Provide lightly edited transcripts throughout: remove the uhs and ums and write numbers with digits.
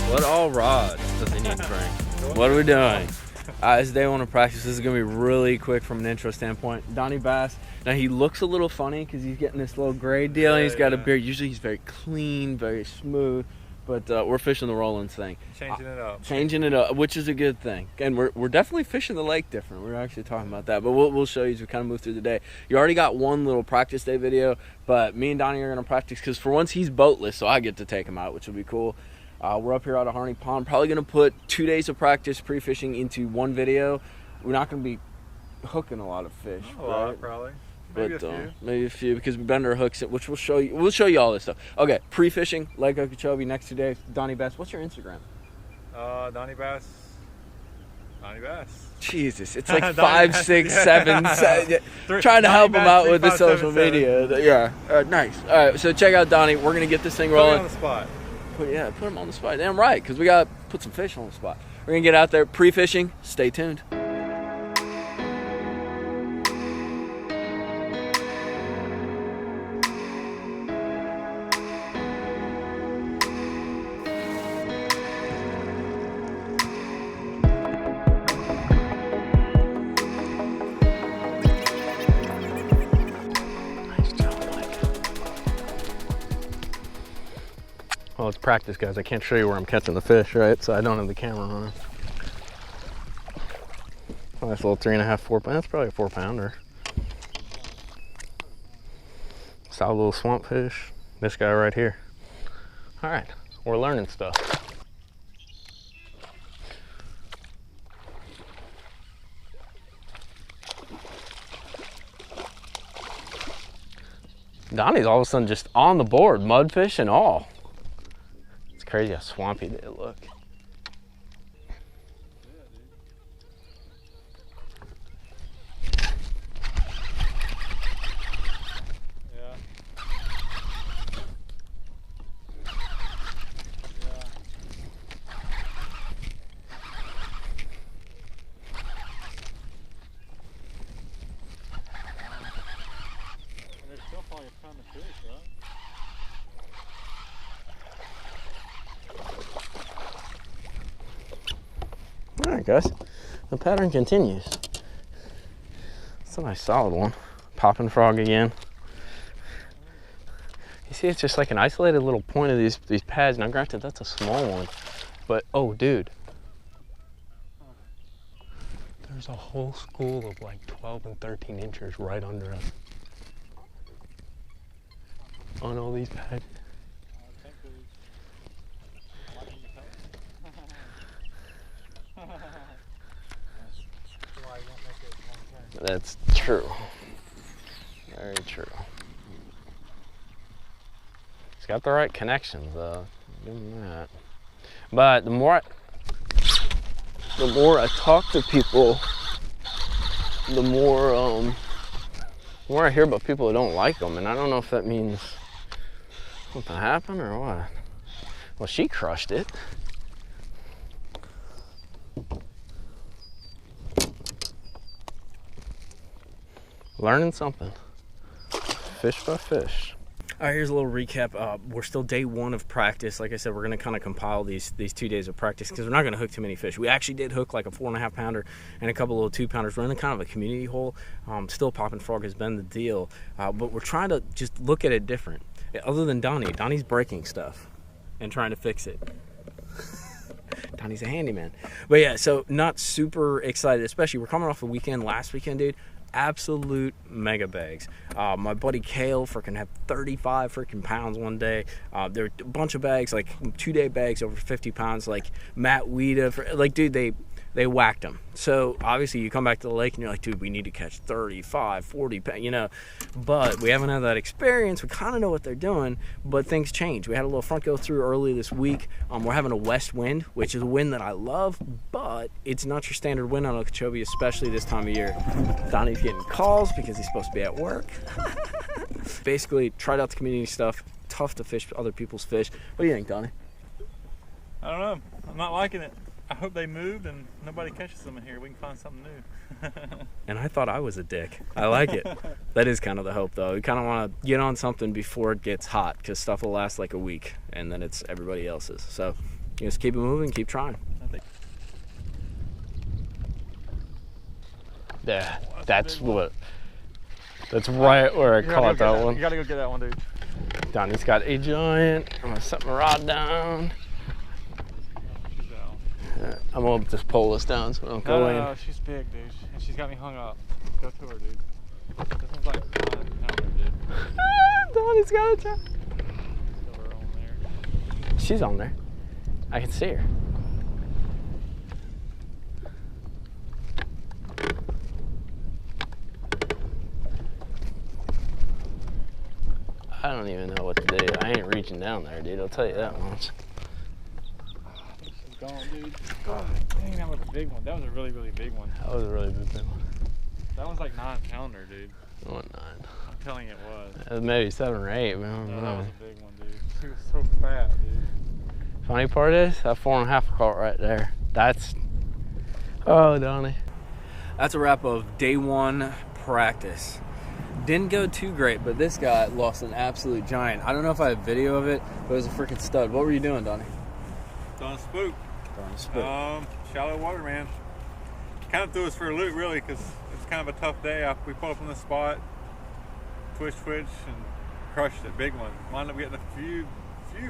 What all rods does he need to bring? What are we doing? It's day one of practice. This is going to be really quick from an intro standpoint. Donny Bass, now he looks a little funny because he's getting this little gray deal and he's got a beard. Usually he's very clean, very smooth, but we're fishing the Rollins thing. Changing it up, which is a good thing. And we're definitely fishing the lake different. We're actually talking about that, but we'll show you as we kind of move through the day. You already got one little practice day video, but me and Donny are going to practice because for once he's boatless, so I get to take him out, which will be cool. We're up here out of Harney Pond. Probably going to put 2 days of practice pre-fishing into one video. We're not going to be hooking a lot of fish. Not a lot, probably. Maybe a few. Maybe a few because we bend our hooks, which we'll show you. We'll show you all this stuff. Okay, pre-fishing, Lake Okeechobee, next 2 days. Donny Bass, what's your Instagram? Donny Bass. Donny Bass. Jesus, it's like 5, 6, 7. Trying to help him out with the social media. Yeah, nice. All right, so check out Donny. We're going to get this thing rolling. Put me on the spot. Put him on the spot. Damn right, because we got to put some fish on the spot. We're going to get out there pre-fishing. Stay tuned. Well, it's practice, guys. I can't show you where I'm catching the fish, right? So I don't have the camera on. Nice little 3.5, 4 pound. That's probably a 4-pounder. Solid little swamp fish. This guy right here. All right, we're learning stuff. Donny's all of a sudden just on the board, mudfish and all. Crazy how swampy they look. Yeah. There's still probably a ton of fish, right? All right, guys, the pattern continues. It's a nice solid one. Popping frog again. You see, it's just like an isolated little point of these pads. Now, granted, that's a small one, but oh, dude, there's a whole school of like 12 and 13 inches right under us on all these pads. That's true. Very true. He's got the right connections, though. Give him that. But the more I talk to people, the more I hear about people who don't like them, and I don't know if that means something happened or what. Well, she crushed it. Learning something. Fish by fish. All right, here's a little recap. We're still day one of practice. Like I said, we're going to kind of compile these 2 days of practice because we're not going to hook too many fish. We actually did hook like a 4.5 pounder and a couple little 2-pounders. We're in kind of a community hole. Still popping frog has been the deal, but we're trying to just look at it different. Other than Donny's breaking stuff and trying to fix it. Donny's a handyman. But yeah, so not super excited, especially we're coming off a weekend last weekend, dude. Absolute mega bags. My buddy Kale freaking had 35 freaking pounds one day. There were a bunch of bags, like 2-day bags over 50 pounds. Like Matt Weeda, like dude, they whacked them. So obviously you come back to the lake and you're like, dude, we need to catch 35, 40 pounds, you know. But we haven't had that experience. We kind of know what they're doing, but things change. We had a little front go through early this week. We're having a west wind, which is a wind that I love, but it's not your standard wind on Okeechobee, especially this time of year. Donny's getting calls because he's supposed to be at work. Basically, tried out the community stuff. Tough to fish other people's fish. What do you think, Donny? I don't know. I'm not liking it. I hope they moved and nobody catches them in here. We can find something new. And I thought I was a dick. I like it. That is kind of the hope, though. You kind of want to get on something before it gets hot, because stuff will last like a week, and then it's everybody else's. So You just keep it moving, keep trying. Yeah, that's what. That's right where I caught that one. You gotta go get that one, dude. Donnie's got a giant. I'm gonna set my rod down. I'm gonna just pull this down so I don't go in. No, she's big, dude. And she's got me hung up. Go to her, dude. This one's like 9 pounder, dude. Donnie's got a giant. Still her on there. She's on there. I can see her. I don't even know what to do. I ain't reaching down there, dude. I'll tell you that much. She's gone, dude. God, dang, that was a big one. That was a really, really big one. That was a really big one. That one's like 9 pounder, dude. Oh, 9. I'm telling you it was. It was maybe 7 or 8, but I don't know. That was a big one, dude. She was so fat, dude. Funny part is, that 4.5 caught right there. That's, oh, Donnie. That's a wrap of day 1 practice. Didn't go too great, but this guy lost an absolute giant. I don't know if I have video of it, but it was a freaking stud. What were you doing, Donnie? Throwing a spook. Throwing a spook. Shallow water, man. Kind of threw us for a loop, really, because it's kind of a tough day. We pulled up on the spot, twitch, and crushed it. Big one. Wound up getting a few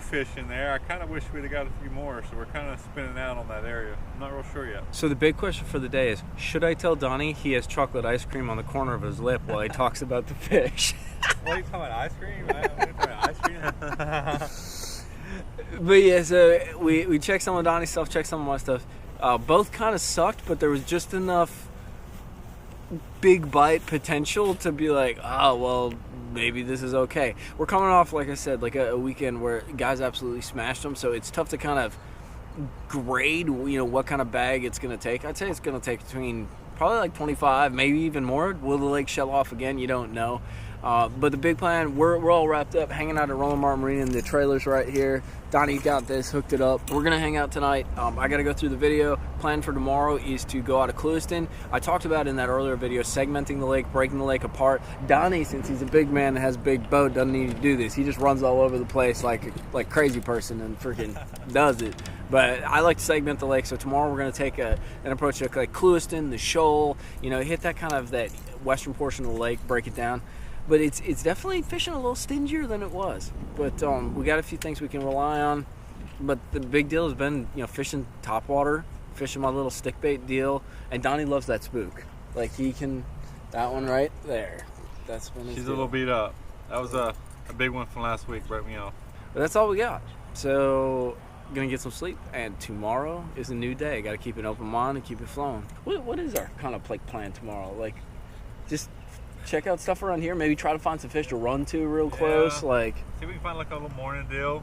fish in there. I kind of wish we'd have got a few more, so we're kind of spinning out on that area. I'm not real sure yet. So the big question for the day is, should I tell Donnie he has chocolate ice cream on the corner of his lip while he talks about the fish? What are you talking about, ice cream? What are you talking about, ice cream? But yeah, so we checked some of Donnie's stuff, checked some of my stuff. Both kind of sucked, but there was just enough big bite potential to be like, oh, well, maybe this is okay. We're coming off, like I said, like a weekend where guys absolutely smashed them, so it's tough to kind of grade, what kind of bag it's going to take. I'd say it's going to take between probably like 25, maybe even more. Will the lake shell off again? You don't know. But the big plan, we're all wrapped up, hanging out at Roland Martin Marina in the trailers right here. Donnie got this, hooked it up. We're gonna hang out tonight. I gotta go through the video. Plan for tomorrow is to go out of Clewiston. I talked about in that earlier video, segmenting the lake, breaking the lake apart. Donnie, since he's a big man and has a big boat, doesn't need to do this. He just runs all over the place like crazy person and freaking does it. But I like to segment the lake, so tomorrow we're gonna take an approach to like Clewiston, the shoal, hit that kind of that western portion of the lake, break it down. But it's definitely fishing a little stingier than it was. But we got a few things we can rely on. But the big deal has been, fishing topwater, fishing my little stick bait deal. And Donnie loves that spook. Like he can, that one right there. That's when she's a little beat up. That was a big one from last week, broke me off. But that's all we got. So gonna get some sleep. And tomorrow is a new day. Got to keep an open mind and keep it flowing. What is our kind of plan tomorrow? Like, just check out stuff around here. Maybe try to find some fish to run to real close. Like, see if we can find like a little morning deal.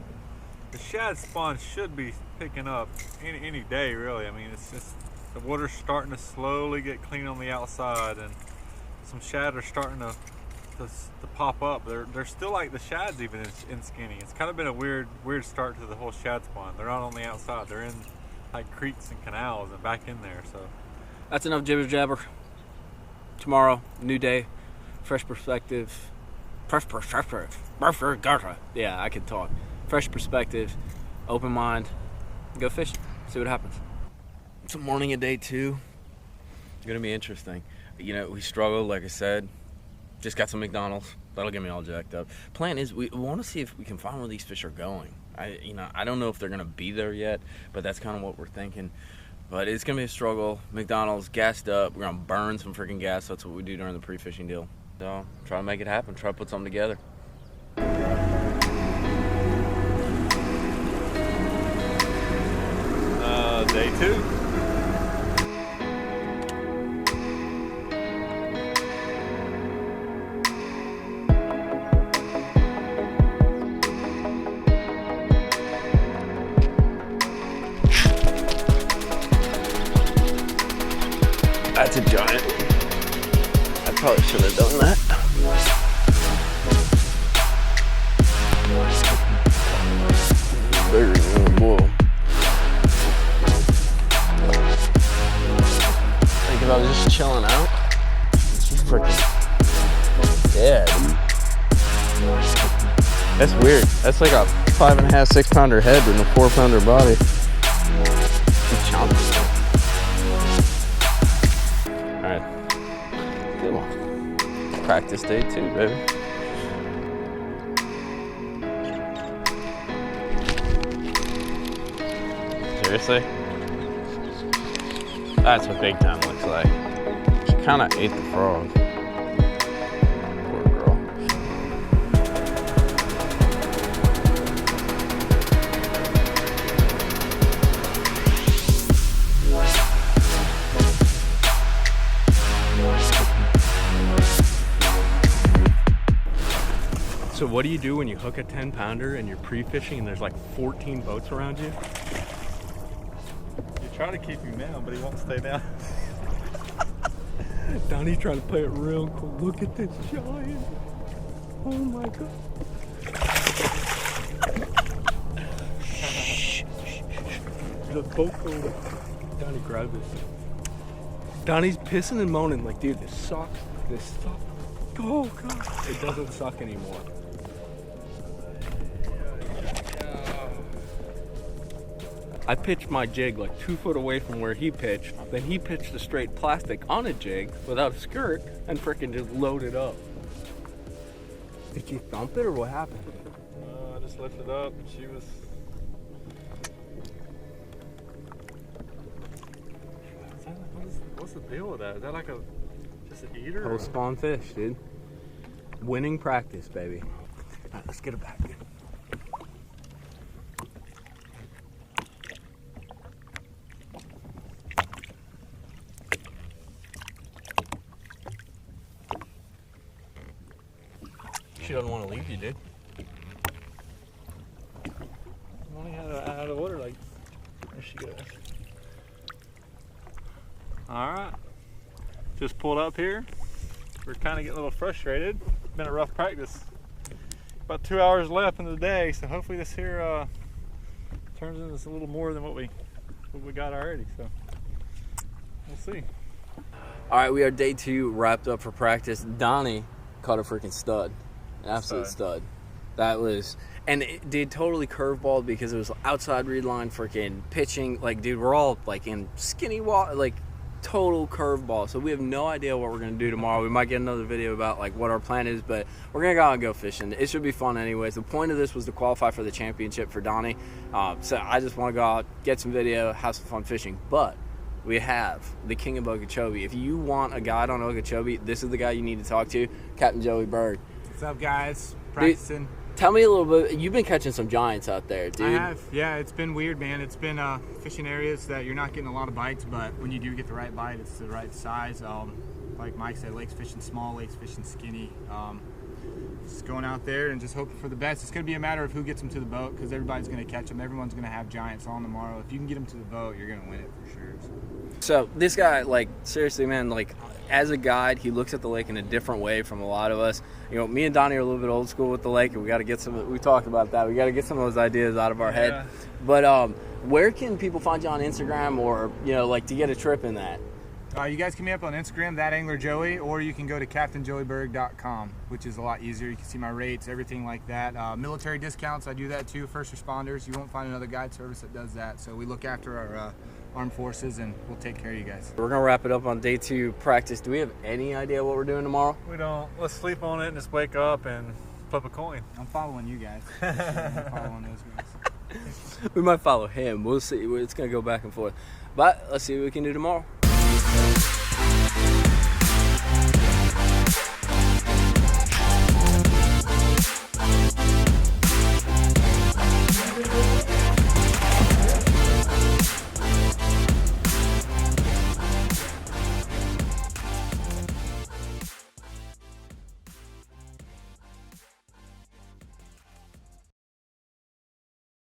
The shad spawn should be picking up any day, really. I mean, it's just the water's starting to slowly get clean on the outside, and some shad are starting to pop up. They're still like the shad's even in skinny. It's kind of been a weird start to the whole shad spawn. They're not on the outside. They're in like creeks and canals and back in there. So that's enough jibber jabber. Tomorrow, new day. Fresh perspective. Yeah, I can talk. Fresh perspective, open mind, go fishing, see what happens. It's a morning of day 2. It's gonna be interesting. We struggled, like I said. Just got some McDonald's. That'll get me all jacked up. Plan is we want to see if we can find where these fish are going. I don't know if they're gonna be there yet, but that's kind of what we're thinking. But it's gonna be a struggle. McDonald's gassed up. We're gonna burn some freaking gas. That's what we do during the pre-fishing deal. So try to make it happen. Try to put something together. Day 2. That's a giant. I probably should have done that. Bigger than a bull. Think if I was just chilling out. Freaking. Yeah. That's weird. That's like a 5.5, 6 pounder head with a 4 pounder body. chomping. Alright. Good one. Practice day 2, baby. Seriously? That's what big time looks like. She kind of ate the frog. Poor girl. So what do you do when you hook a 10-pounder and you're pre-fishing and there's like 14 boats around you? You try to keep him down, but he won't stay down. Donny's trying to play it real cool. Look at this giant. Oh my God. The boat over. Donny, grab this. Donny's pissing and moaning like, dude, this sucks. This sucks. Oh God. It doesn't suck anymore. I pitched my jig like 2 foot away from where he pitched. Then he pitched a straight plastic on a jig without a skirt and frickin' just loaded up. Did you thump it or what happened? I just lifted it up and she was... What's the deal with that? Is that like just an eater? Post spawn fish, dude. Winning practice, baby. All right, let's get it back. She doesn't want to leave you, dude. I'm only out of water, like, there she goes. Alright. Just pulled up here. We're kind of getting a little frustrated. It's been a rough practice. About 2 hours left in the day, so hopefully this here turns into a little more than what we got already, so we'll see. Alright, we are day 2 wrapped up for practice. Donny caught a freaking stud. An absolute stud. That was, and it did totally curveball because it was outside reed line, freaking pitching. Like, dude, we're all like in skinny water, like total curveball. So we have no idea what we're gonna do tomorrow. We might get another video about like what our plan is, but we're gonna go out and go fishing. It should be fun anyways. The point of this was to qualify for the championship for Donny. So I just want to go out, get some video, have some fun fishing. But we have the king of Okeechobee. If you want a guide on Okeechobee, this is the guy you need to talk to, Captain Joey Berg. What's up, guys? Practicing. Dude, tell me a little bit. You've been catching some giants out there, dude. I have. Yeah, it's been weird, man. It's been fishing areas that you're not getting a lot of bites, but when you do get the right bite, it's the right size. Like Mike said, lakes fishing small, lakes fishing skinny. Just going out there and just hoping for the best. It's going to be a matter of who gets them to the boat because everybody's going to catch them. Everyone's going to have giants on tomorrow. If you can get them to the boat, you're going to win it for sure. So this guy, like, seriously, man, like, as a guide, he looks at the lake in a different way from a lot of us. You know, me and Donny are a little bit old school with the lake, and we got to get some. We talked about that. We got to get some of those ideas out of our head. But where can people find you on Instagram, or like to get a trip in that? You guys can meet up on Instagram, @AnglerJoey, or you can go to CaptainJoeyBerg.com, which is a lot easier. You can see my rates, everything like that. Military discounts, I do that too. First responders, you won't find another guide service that does that. So we look after our armed forces, and we'll take care of you guys. We're gonna wrap it up on day 2 practice. Do we have any idea what we're doing tomorrow? We don't. Let's sleep on it and just wake up and flip a coin. I'm following you guys. I'm following those guys. We might follow him. We'll see. It's gonna go back and forth. But let's see what we can do tomorrow.